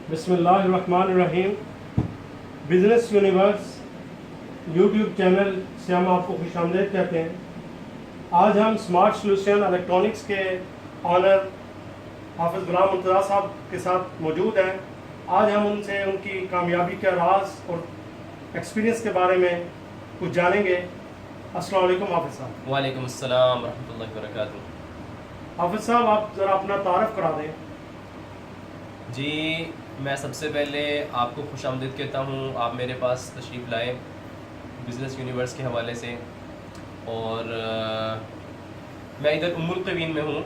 बिस्मिल्लाहिर्रहमानिर्रहीम। Business universe YouTube channel से हम आपको खुशामदीद कहते हैं। आज हम स्मार्ट सॉल्यूशन इलेक्ट्रॉनिक्स के ऑनर हाफिज़ गुलाम मुर्तज़ा साहब के साथ मौजूद हैं। आज हम उनसे उनकी कामयाबी का राज और एक्सपीरियंस के बारे में कुछ जानेंगे। अस्सलाम वालेकुम हाफिज़ साहब। वालेकुम अस्सलाम रहमतुल्लाहि व बरकातुहू। हाफिज़ साहब, आप ज़रा अपना तारफ़ करा दें। जी, मैं सबसे पहले आपको खुशामदीद कहता हूँ। आप मेरे पास तशरीफ़ लाए बिज़नेस यूनिवर्स के हवाले से, और मैं इधर उम्मुल क़वीन में हूँ।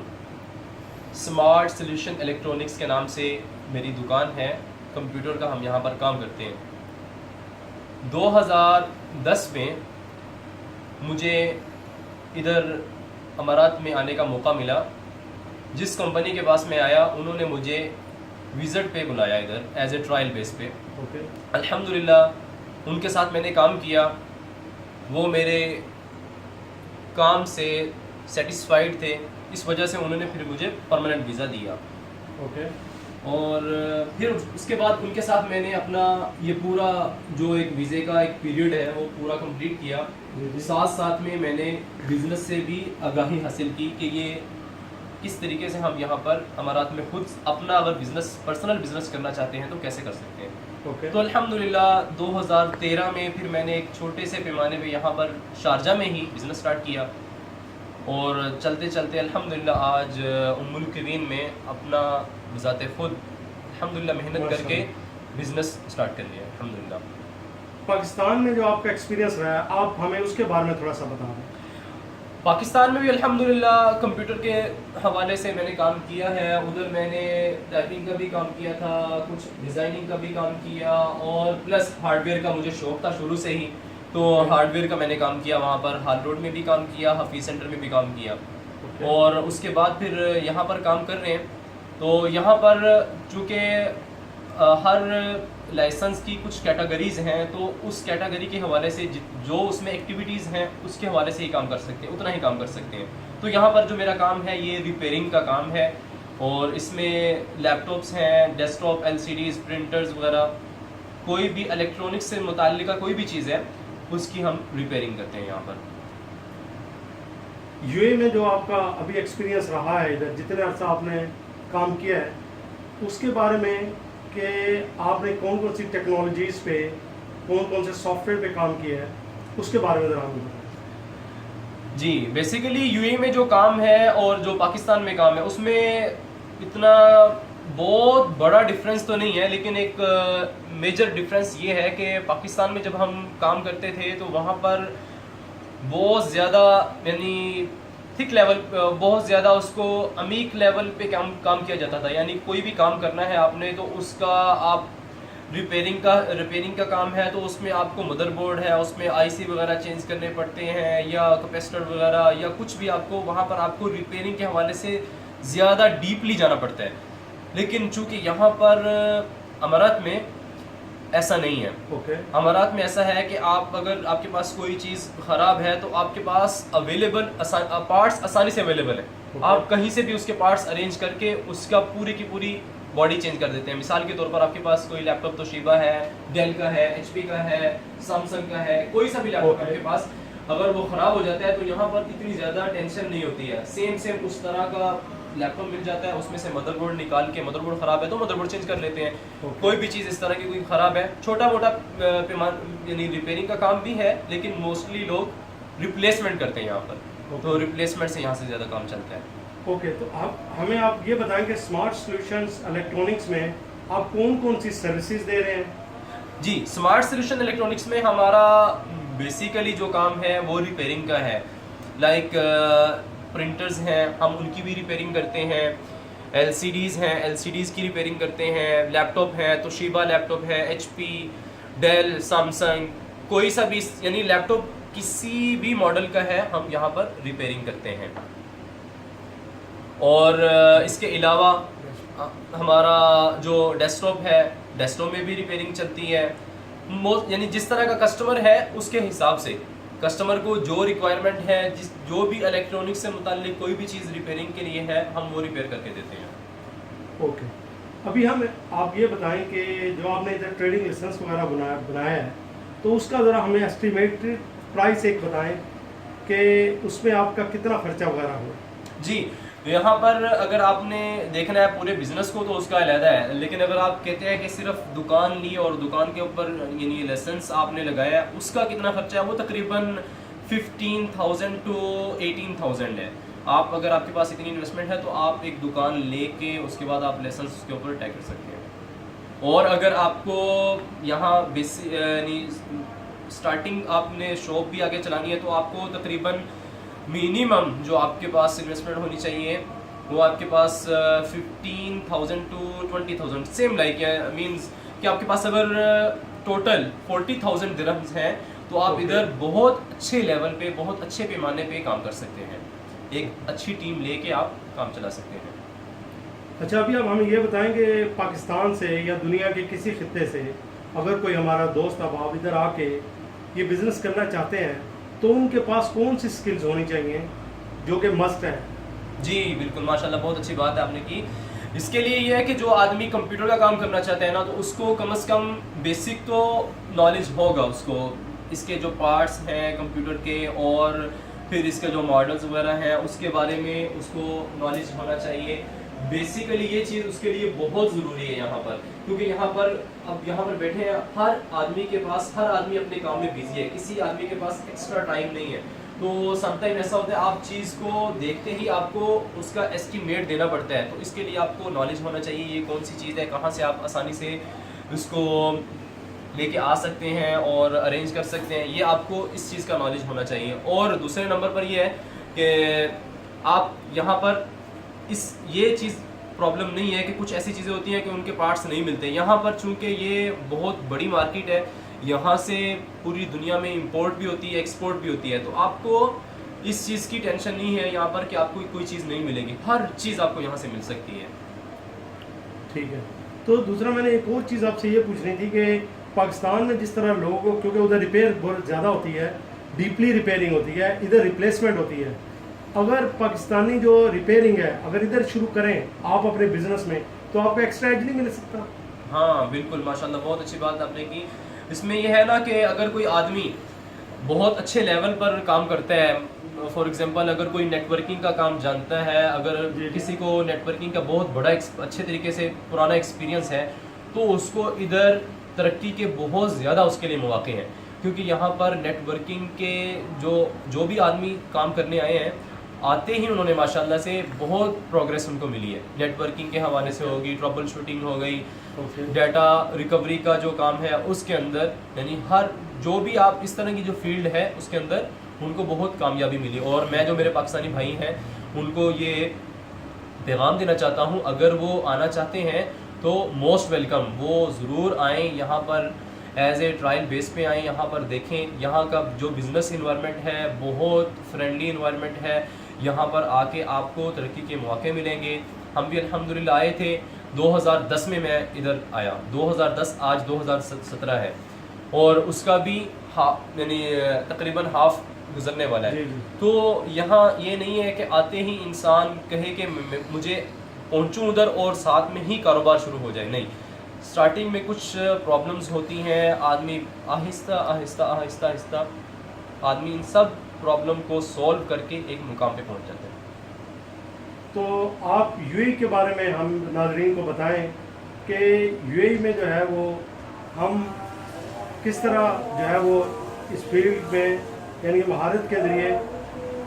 स्मार्ट सॉल्यूशन इलेक्ट्रॉनिक्स के नाम से मेरी दुकान है। कंप्यूटर का हम यहाँ पर काम करते हैं। 2010 में मुझे इधर अमारात में आने का मौका मिला। जिस कंपनी के पास मैं आया, उन्होंने मुझे विज़िट पे बुलाया इधर एज ए ट्रायल बेस पे। अल्हम्दुलिल्लाह उनके साथ मैंने काम किया। वो मेरे काम से सेटिस्फाइड थे, इस वजह से उन्होंने फिर मुझे परमानेंट वीज़ा दिया। और फिर उसके बाद उनके साथ मैंने अपना ये पूरा जो एक वीज़े का एक पीरियड है वो पूरा कंप्लीट किया। साथ साथ में मैंने बिज़नेस से भी आगाही हासिल की कि ये किस तरीके से हम यहाँ पर अमारात में खुद अपना अगर बिज़नेस पर्सनल बिज़नेस करना चाहते हैं तो कैसे कर सकते हैं। तो अल्हम्दुलिल्लाह 2013 में फिर मैंने एक छोटे से पैमाने पे यहाँ पर शारजा में ही बिज़नेस स्टार्ट किया, और चलते चलते अल्हम्दुलिल्लाह आज उम्मुल क़वीन में अपना बज़ाते ख़ुद अल्हम्दुलिल्लाह मेहनत करके बिज़नेस स्टार्ट कर लिया अल्हम्दुलिल्लाह। पाकिस्तान में जो आपका एक्सपीरियंस रहा है, आप हमें उसके बारे में थोड़ा सा बता दें। पाकिस्तान में भी अल्हम्दुलिल्लाह कंप्यूटर के हवाले से मैंने काम किया है। उधर मैंने टाइपिंग का भी काम किया था, कुछ डिज़ाइनिंग का भी काम किया, और प्लस हार्डवेयर का मुझे शौक़ था शुरू से ही, तो हार्डवेयर का मैंने काम किया। वहाँ पर हाल रोड में भी काम किया, हफीज़ सेंटर में भी काम किया। और उसके बाद फिर यहाँ पर काम कर रहे हैं। तो यहाँ पर चूँकि हर लाइसेंस की कुछ कैटेगरीज़ हैं, तो उस कैटेगरी के हवाले से जो उसमें एक्टिविटीज़ हैं उसके हवाले से ही काम कर सकते हैं, उतना ही काम कर सकते हैं। तो यहाँ पर जो मेरा काम है ये रिपेयरिंग का काम है, और इसमें लैपटॉप्स हैं, डेस्कटॉप, LCDs, प्रिंटर्स वगैरह, कोई भी इलेक्ट्रॉनिक्स से मुताल्लिक़ कोई भी चीज़ है उसकी हम रिपेयरिंग करते हैं यहाँ पर। यूएई में जो आपका अभी एक्सपीरियंस रहा है, इधर जितने अर्सा आपने काम किया है, उसके बारे में कि आपने कौन कौन सी टेक्नोलॉजीज़ पे, कौन कौन से सॉफ्टवेयर पे काम किया है, उसके बारे में ज़रा हमें बताएं। जी, बेसिकली यूएई में जो काम है और जो पाकिस्तान में काम है उसमें इतना बहुत बड़ा डिफरेंस तो नहीं है, लेकिन एक मेजर डिफरेंस ये है कि पाकिस्तान में जब हम काम करते थे तो वहाँ पर बहुत ज़्यादा यानी थिक लेवल, बहुत ज़्यादा उसको अमीक लेवल पे काम किया जाता था। यानी कोई भी काम करना है आपने तो उसका आप रिपेयरिंग का काम है तो उसमें आपको मदरबोर्ड है, उसमें IC वगैरह चेंज करने पड़ते हैं, या कैपेसिटर वगैरह, या कुछ भी आपको वहाँ पर आपको रिपेयरिंग के हवाले से ज़्यादा डीपली जाना पड़ता है। लेकिन चूँकि यहाँ पर अमारात में ऐसा नहीं है। अमारात में ऐसा है कि आप अगर आपके पास कोई चीज़ ख़राब है तो आपके पास अवेलेबल पार्ट्स आसानी से अवेलेबल है। आप कहीं से भी उसके पार्ट्स अरेंज करके उसका पूरी की पूरी बॉडी चेंज कर देते हैं। मिसाल के तौर पर आपके पास कोई लैपटॉप तोशिबा है, डेल का है, HP का है, सैमसंग का है, कोई सा भी लैपटॉप आपके पास अगर वो ख़राब हो जाता है तो यहाँ पर इतनी ज़्यादा टेंशन नहीं होती है। सेम उस तरह का लैपटॉप मिल जाता है, उसमें से मदरबोर्ड निकाल के, मदरबोर्ड ख़राब है तो मदरबोर्ड चेंज कर लेते हैं। कोई भी चीज़ इस तरह की कोई ख़राब है, छोटा मोटा यानी रिपेयरिंग का काम भी है, लेकिन मोस्टली लोग रिप्लेसमेंट करते हैं यहाँ पर। तो रिप्लेसमेंट से यहाँ से ज़्यादा काम चलता है। तो हमें आप ये बताएं कि स्मार्ट सॉल्यूशंस इलेक्ट्रॉनिक्स में आप कौन कौन सी सर्विसेज दे रहे हैं। जी, स्मार्ट सॉल्यूशन इलेक्ट्रॉनिक्स में हमारा बेसिकली जो काम है वो रिपेयरिंग का है। लाइक प्रिंटर्स हैं, हम उनकी भी रिपेयरिंग करते हैं। LCDs हैं, LCDs की रिपेयरिंग करते हैं। लैपटॉप है, तोशिबा लैपटॉप है, HP, डेल, सैमसंग, कोई सा भी यानी लैपटॉप किसी भी मॉडल का है हम यहाँ पर रिपेयरिंग करते हैं। और इसके अलावा हमारा जो डेस्कटॉप है, डेस्कटॉप में भी रिपेयरिंग चलती है। यानी जिस तरह का कस्टमर है उसके हिसाब से कस्टमर को जो रिक्वायरमेंट है, जो भी इलेक्ट्रॉनिक्स से मुताल्लिक कोई भी चीज़ रिपेयरिंग के लिए है, हम वो रिपेयर करके देते हैं। ओके। अभी हम आप ये बताएं कि जो आपने इधर ट्रेडिंग लाइसेंस वगैरह बनाया है, तो उसका ज़रा हमें एस्टिमेटेड प्राइस एक बताएं कि उसमें आपका कितना खर्चा वगैरह हुआ। जी, यहाँ पर अगर आपने देखना है पूरे बिजनेस को तो उसका अलहदा है, लेकिन अगर आप कहते हैं कि सिर्फ दुकान ली और दुकान के ऊपर यानी लाइसेंस आपने लगाया है, उसका कितना खर्चा है, वो तकरीबन 15,000 टू 18,000 है। आप अगर आपके पास इतनी इन्वेस्टमेंट है तो आप एक दुकान लेके उसके बाद आप लाइसेंस उसके ऊपर टैग कर सकते हैं। और अगर आपको यहाँ यानी स्टार्टिंग आपने शॉप भी आगे चलानी है तो आपको तकरीबन मिनिमम जो आपके पास इन्वेस्टमेंट होनी चाहिए वो आपके पास 15,000 टू 20,000 सेम लाइक मींस कि आपके पास अगर टोटल 40,000 दिरहम्स हैं तो आप इधर बहुत अच्छे लेवल पे बहुत अच्छे पैमाने पे काम कर सकते हैं। एक अच्छी टीम लेके आप काम चला सकते हैं। अच्छा, अभी अब हमें ये बताएंगे पाकिस्तान से या दुनिया के किसी खित्ते से अगर कोई हमारा दोस्त अब इधर आके ये बिज़नेस करना चाहते हैं तो उनके पास कौन सी स्किल्स होनी चाहिए जो कि मस्ट है। जी बिल्कुल, माशाल्लाह, बहुत अच्छी बात है आपने की। इसके लिए ये है कि जो आदमी कंप्यूटर का काम करना चाहता है ना, तो उसको कम से कम बेसिक तो नॉलेज होगा उसको, इसके जो पार्ट्स हैं कंप्यूटर के और फिर इसके जो मॉडल्स वगैरह हैं उसके बारे में उसको नॉलेज होना चाहिए। बेसिकली ये चीज़ उसके लिए बहुत ज़रूरी है यहाँ पर, क्योंकि यहाँ पर अब यहाँ पर बैठे हैं हर आदमी के पास, हर आदमी अपने काम में बिजी है, किसी आदमी के पास एक्स्ट्रा टाइम नहीं है। तो समटाइम ऐसा होता है आप चीज़ को देखते ही आपको उसका एस्टिमेट देना पड़ता है, तो इसके लिए आपको नॉलेज होना चाहिए ये कौन सी चीज़ है, कहाँ से आप आसानी से उसको लेके आ सकते हैं और अरेंज कर सकते हैं, ये आपको इस चीज़ का नॉलेज होना चाहिए। और दूसरे नंबर पर ये है कि आप यहाँ पर ये चीज़ प्रॉब्लम नहीं है कि कुछ ऐसी चीज़ें होती हैं कि उनके पार्ट्स नहीं मिलते। यहाँ पर चूँकि ये बहुत बड़ी मार्केट है, यहाँ से पूरी दुनिया में इंपोर्ट भी होती है एक्सपोर्ट भी होती है, तो आपको इस चीज़ की टेंशन नहीं है यहाँ पर कि आपको कोई चीज़ नहीं मिलेगी, हर चीज़ आपको यहाँ से मिल सकती है। ठीक है। तो दूसरा मैंने एक और चीज़ आपसे ये पूछनी थी कि पाकिस्तान में जिस तरह लोग, क्योंकि उधर रिपेयर बहुत ज़्यादा होती है, डीपली रिपेयरिंग होती है, इधर रिप्लेसमेंट होती है, अगर पाकिस्तानी जो रिपेयरिंग है अगर इधर शुरू करें आप अपने बिजनेस में तो आपको एक्स्ट्रा एज नहीं मिल सकता। हाँ बिल्कुल, माशाल्लाह, बहुत अच्छी बात आपने की। इसमें यह है ना कि अगर कोई आदमी बहुत अच्छे लेवल पर काम करता है, फॉर एग्जांपल अगर कोई नेटवर्किंग का काम जानता है, अगर किसी को नेटवर्किंग का बहुत बड़ा अच्छे तरीके से पुराना एक्सपीरियंस है, तो उसको इधर तरक्की के बहुत ज़्यादा उसके लिए मौके हैं, क्योंकि यहाँ पर नेटवर्किंग के जो भी आदमी काम करने आए हैं, आते ही उन्होंने माशाल्लाह से बहुत प्रोग्रेस उनको मिली है। नेटवर्किंग के हवाले से होगी, ट्रबल शूटिंग हो गई, डाटा रिकवरी का जो काम है उसके अंदर, यानी हर जो भी आप इस तरह की जो फील्ड है उसके अंदर उनको बहुत कामयाबी मिली। और मैं जो मेरे पाकिस्तानी भाई हैं उनको ये पैगाम देना चाहता हूँ, अगर वो आना चाहते हैं तो मोस्ट वेलकम, वो ज़रूर आएँ यहाँ पर, एज ए ट्रायल बेस पे आएँ, यहाँ पर देखें। यहाँ का जो बिज़नेस इन्वायरमेंट है बहुत फ्रेंडली इन्वायरमेंट है, यहाँ पर आके आपको तरक्की के मौके मिलेंगे। हम भी अल्हम्दुलिल्लाह आए थे 2010 में, मैं इधर आया 2010, आज 2017 है और उसका भी यानी तकरीबन हाफ गुजरने वाला है। तो यहाँ ये नहीं है कि आते ही इंसान कहे कि मुझे पहुँचूँ उधर और साथ में ही कारोबार शुरू हो जाए, नहीं। स्टार्टिंग में कुछ प्रॉब्लम्स होती हैं, आदमी आहिस्ता आहिस्ता आहिस्ता आहिस्ता आदमी इन सब प्रॉब्लम को सॉल्व करके एक मुकाम पे पहुंच जाते हैं। तो आप यूएई के बारे में हम नाज़रीन को बताएं कि यूएई में जो है वो हम किस तरह जो है वो इस फील्ड में यानी महारत के ज़रिए